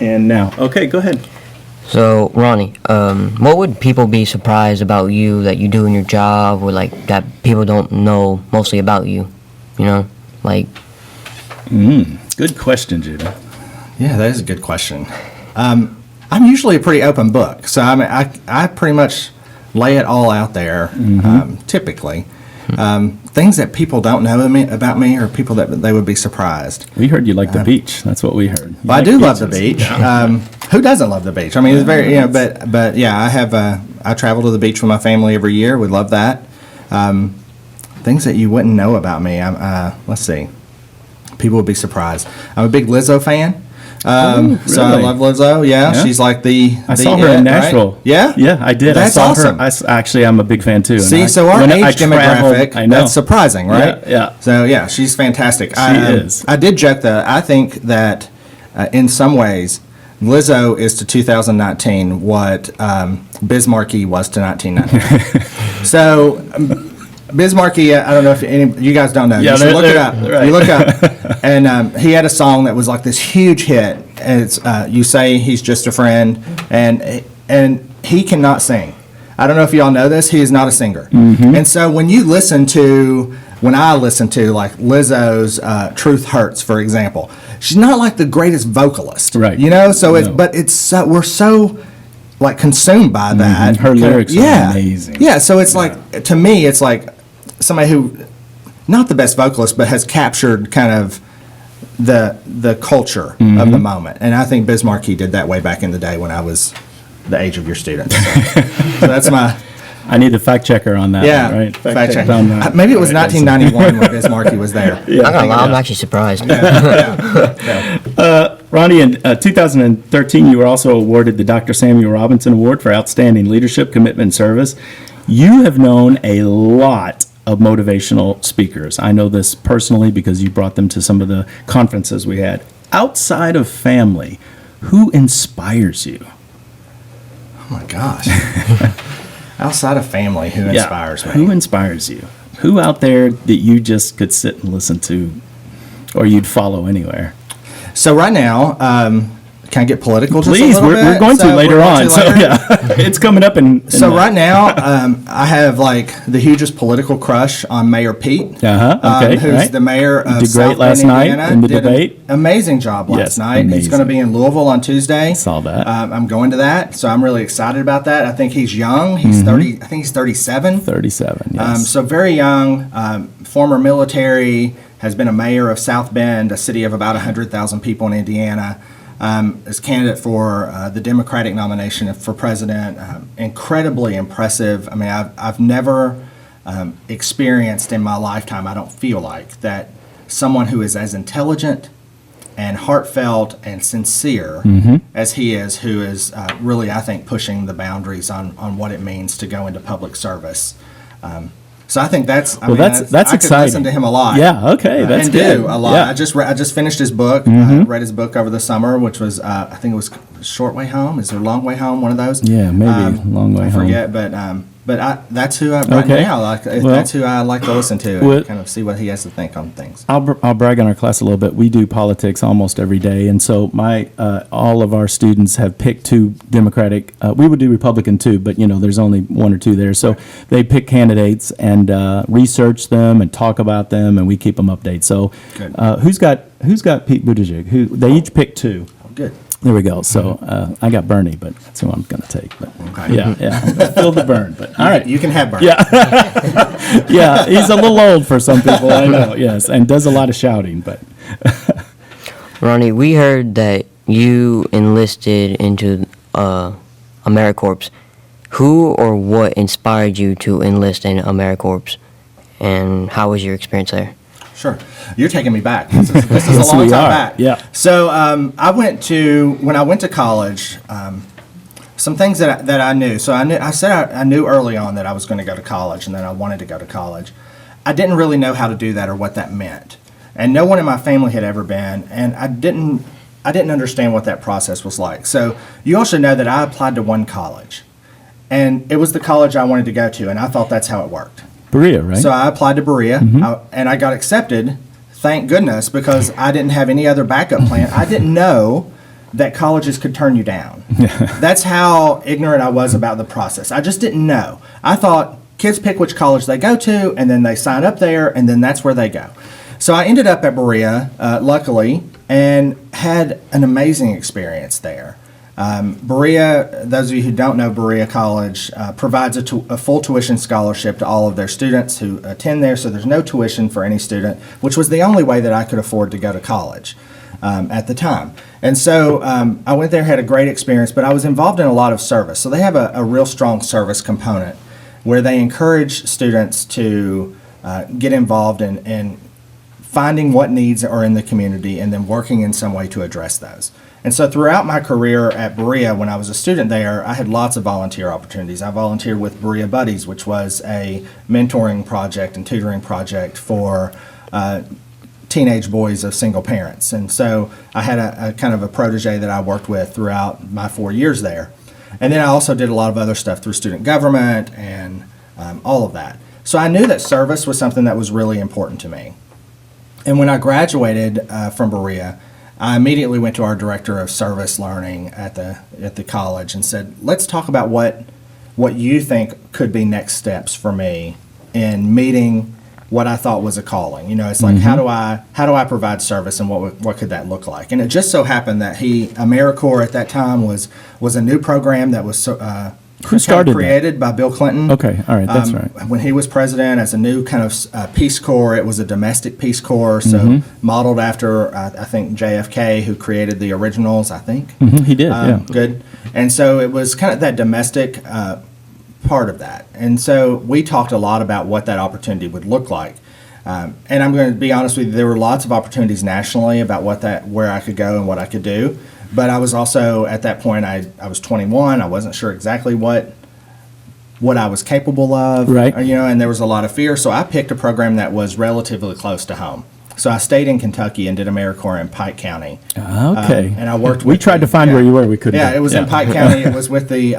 And now, okay, go ahead. So, Ronnie, what would people be surprised about you that you do in your job, or like that people don't know mostly about you? You know, like. Good question, Judah. Yeah, that is a good question. I'm usually a pretty open book, so I mean, I pretty much lay it all out there. Typically, things that people don't know about me, or people that they would be surprised. We heard you like the beach. That's what we heard. Well, I do love the beach. Who doesn't love the beach? I mean, it's very, but yeah, I travel to the beach with my family every year. We love that. Things that you wouldn't know about me. Let's see. People would be surprised. I'm a big Lizzo fan. Really? So I love Lizzo. Yeah, she's like I saw her in Nashville. Right? Yeah, yeah, I did. That's I saw awesome. her. Actually, I'm a big fan too. See, so our age demographic, I know. that's surprising, right? Yeah. So yeah, she's fantastic. She is. I did joke that I think that in some ways, Lizzo is to 2019 what Bismarcky was to 1990. So. Bismarcky, I don't know if you guys don't know. Yeah, you should look it up. Right. You look up, and he had a song that was like this huge hit. And it's "You Say He's Just a Friend," and he cannot sing. I don't know if y'all know this. He is not a singer, and so when I listen to like Lizzo's "Truth Hurts," for example, she's not like the greatest vocalist, right? You know, so we're so like consumed by that. Her lyrics are amazing. Yeah, so it's like, to me, it's like somebody who, not the best vocalist, but has captured kind of the culture of the moment. And I think Bismarcky did that way back in the day when I was the age of your students. So that's my... I need a fact checker on that. Yeah, one, right? fact check. On that. Maybe it was 1991 when Bismarcky was there. I'm actually surprised. Ronnie, in 2013, you were also awarded the Dr. Samuel Robinson Award for Outstanding Leadership, Commitment, and Service. You have known a lot of motivational speakers. I know this personally because you brought them to some of the conferences we had. Outside of family, who inspires you? Oh, my gosh. Outside of family, who inspires me? Who inspires you? Who out there that you just could sit and listen to, or you'd follow anywhere? So right now, can I get political? Please, just a little bit? We're going to later on. So yeah, it's coming up in so right now, I have like the hugest political crush on Mayor Pete. Okay, who's the mayor of did South great last Bend, night Indiana. in the Did debate. An amazing job last night. Amazing. He's going to be in Louisville on Tuesday. Saw that. I'm going to that, so I'm really excited about that. I think he's young. He's 30. I think he's 37. 37. Yes. So very young. Former military. Has been a mayor of South Bend, a city of about 100,000 people in Indiana. As candidate for the Democratic nomination for president. Incredibly impressive. I mean, I've never experienced in my lifetime, I don't feel like, that someone who is as intelligent and heartfelt and sincere as he is, who is really, I think, pushing the boundaries on what it means to go into public service. So I think that's that's I exciting. could listen to him a lot. Yeah, okay, that's and good. do a lot. Yeah. I just finished his book. Read his book over the summer, which was I think it was Short Way Home. Is there Long Way Home? One of those? Yeah, maybe Long Way Home. I forget, but that's who I that's who I like to listen to and kind of see what he has to think on things. I'll brag on our class a little bit. We do politics almost every day, and so all of our students have picked two Democratic. We would do Republican too, but there's only one or two there. So they pick candidates and research them and talk about them, and we keep them updated. So who's got Pete Buttigieg? Who they each picked two. Oh, good. There we go. So I got Bernie, but that's who I'm going to take. But okay. Yeah. Feel the burn. But all right, you can have Bernie. Yeah, yeah. He's a little old for some people. I know. Yes, and does a lot of shouting. But Ronnie, we heard that you enlisted into AmeriCorps. Who or what inspired you to enlist in AmeriCorps, and how was your experience there? Sure. You're taking me back. This is Yes, a long we time are. back. Yeah. So when I went to college, some things that I knew. So I knew early on that I was going to go to college and that I wanted to go to college. I didn't really know how to do that or what that meant. And no one in my family had ever been, and I didn't understand what that process was like. So you also know that I applied to one college, and it was the college I wanted to go to, and I thought that's how it worked. Berea, right? So I applied to Berea, and I got accepted, thank goodness, because I didn't have any other backup plan. I didn't know that colleges could turn you down. That's how ignorant I was about the process. I just didn't know. I thought kids pick which college they go to, and then they sign up there, and then that's where they go. So I ended up at Berea, luckily, and had an amazing experience there. Berea, those of you who don't know Berea College, provides a full tuition scholarship to all of their students who attend there, so there's no tuition for any student, which was the only way that I could afford to go to college at the time. And so I went there, had a great experience, but I was involved in a lot of service. So they have a real strong service component where they encourage students to get involved in finding what needs are in the community and then working in some way to address those. And so throughout my career at Berea, when I was a student there, I had lots of volunteer opportunities. I volunteered with Berea Buddies, which was a mentoring project and tutoring project for teenage boys of single parents. And so I had a kind of a protege that I worked with throughout my 4 years there. And then I also did a lot of other stuff through student government and all of that. So I knew that service was something that was really important to me. And when I graduated from Berea, I immediately went to our director of service learning at the college and said, let's talk about what you think could be next steps for me in meeting what I thought was a calling. You know, it's like, how do I provide service, and what could that look like? And it just so happened that AmeriCorps at that time was a new program that was Who started created by Bill Clinton. Okay, all right, that's right. When he was president, as a new kind of Peace Corps, it was a domestic Peace Corps, so modeled after, I think, JFK, who created the originals, I think. He did, yeah. Good. And so it was kind of that domestic part of that. And so we talked a lot about what that opportunity would look like. And I'm going to be honest with you, there were lots of opportunities nationally about where I could go and what I could do. But I was also, at that point, I was 21. I wasn't sure exactly what I was capable of. Right. You know, and there was a lot of fear. So I picked a program that was relatively close to home. So I stayed in Kentucky and did AmeriCorps in Pike County. Okay. And I worked We with tried to find where you were. We couldn't. Yeah, it was in Pike County. It was with the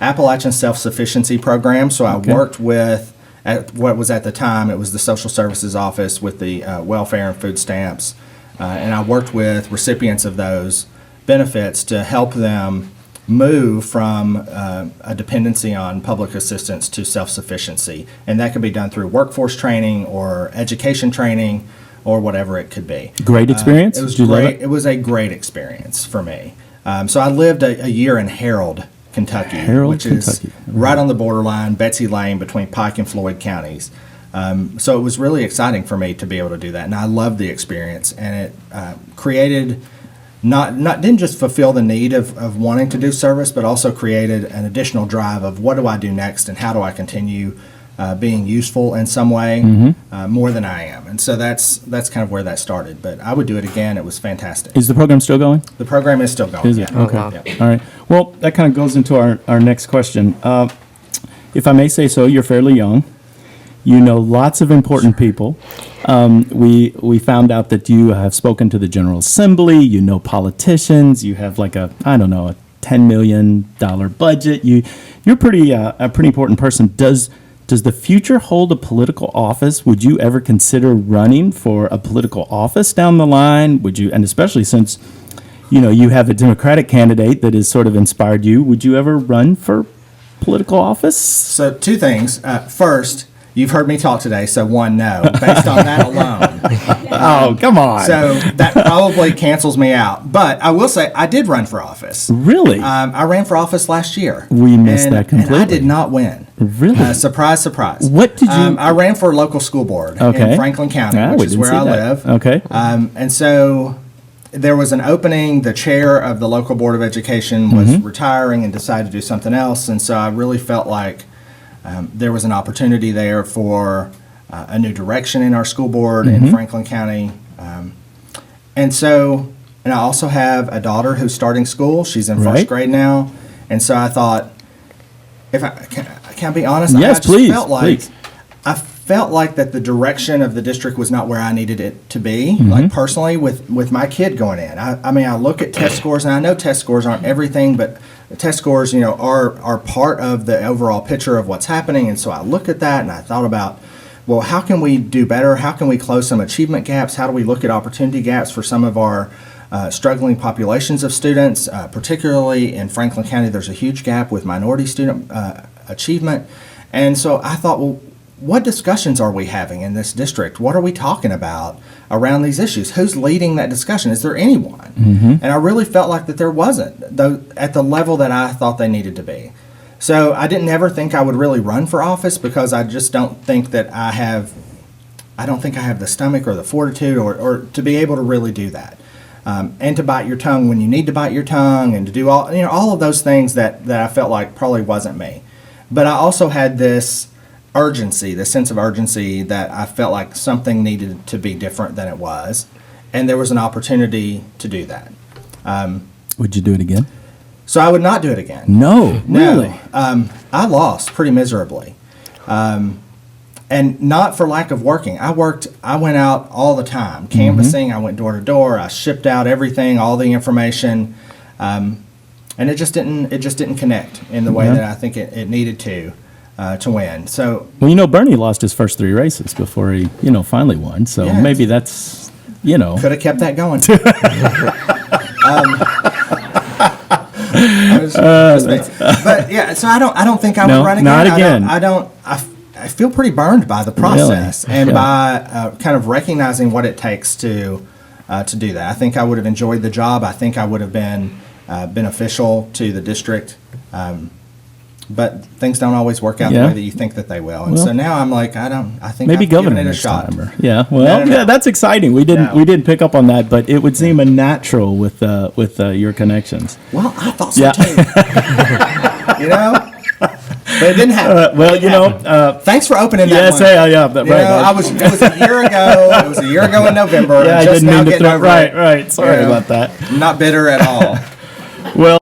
Appalachian Self-Sufficiency Program. So I worked with, at what was at the time, it was the Social Services Office with the welfare and food stamps. And I worked with recipients of those benefits to help them move from a dependency on public assistance to self-sufficiency. And that could be done through workforce training or education training or whatever it could be. Great experience? It was Did you love great. it? It was a great experience for me. So I lived a year in Harold, Kentucky, Harold, which is Kentucky. right on the borderline, Betsy Lane, between Pike and Floyd counties. So it was really exciting for me to be able to do that, and I loved the experience. And it created didn't just fulfill the need of wanting to do service, but also created an additional drive of what do I do next, and how do I continue being useful in some way more than I am. And so that's kind of where that started. But I would do it again. It was fantastic. Is the program still going? The program is still going. Is it? yeah. Okay. wow. Yeah. All right. Well, that kind of goes into our next question. If I may say so, you're fairly young. You know lots of important people. We found out that you have spoken to the General Assembly. You know politicians. You have like a $10 million budget. You're pretty a pretty important person. Does the future hold a political office? Would you ever consider running for a political office down the line? Would you? And especially since you have a Democratic candidate that has sort of inspired you. Would you ever run for political office? So two things. First, you've heard me talk today, so one, no, based on that alone. Oh, come on. So that probably cancels me out. But I will say I did run for office. Really? I ran for office last year. We missed and, that completely. And I did not win. Really? Surprise, surprise. What did you- I ran for a local school board Okay. in Franklin County, Ah, we which is didn't where see I that. live. Okay. And so there was an opening. The chair of the local board of education was Mm-hmm. retiring and decided to do something else. And so I really felt like there was an opportunity there for a new direction in our school board Mm-hmm. in Franklin County. And I also have a daughter who's starting school. She's in Right. first grade now. And so I thought, if I can be honest, Yes, I just please, felt like please. I felt like that the direction of the district was not where I needed it to be, Mm-hmm. like personally with my kid going in. I mean, I look at test scores, and I know test scores aren't everything, but the test scores, are part of the overall picture of what's happening. And so I looked at that, and I thought about, well, how can we do better? How can we close some achievement gaps? How do we look at opportunity gaps for some of our struggling populations of students, particularly in Franklin County. There's a huge gap with minority student achievement. And so I thought, well, what discussions are we having in this district? What are we talking about around these issues? Who's leading that discussion? Is there anyone? And I really felt like that there wasn't, though, at the level that I thought they needed to be. So I didn't ever think I would really run for office because I just don't think that I don't think I have the stomach or the fortitude or to be able to really do that. And to bite your tongue when you need to bite your tongue, and to do all of those things that I felt like probably wasn't me. But I also had this urgency, this sense of urgency that I felt like something needed to be different than it was, and there was an opportunity to do that. Would you do it again? So I would not do it again. No, really? No. I lost pretty miserably. And not for lack of working. I went out all the time, canvassing. I went door to door. I shipped out everything, all the information. And it just didn't connect in the way that I think it needed to win. So, Well, Bernie lost his first 3 races before he, finally won. So Yeah. maybe that's, could have kept that going. But yeah, so I don't think I would No, run again. not again. I feel pretty burned by the process Really? and Yeah. by kind of recognizing what it takes to do that. I think I would have enjoyed the job. I think I would have been beneficial to the district. But things don't always work out the Yeah. way that you think that they will. And Well, so now I'm like, I think maybe I've given governor it a next shot. time. Yeah, well, No. yeah, that's exciting. We didn't No. pick up on that, but it would seem a natural with your connections. Well, I thought so Yeah. too. But it didn't happen. Thanks Thanks for opening that Yes, one. yeah, right. It was a year ago. It was a year ago in November. Yeah, I'm I just didn't now mean to getting throw. over Right, it. right. Sorry Yeah. about that. I'm not bitter at all. Well.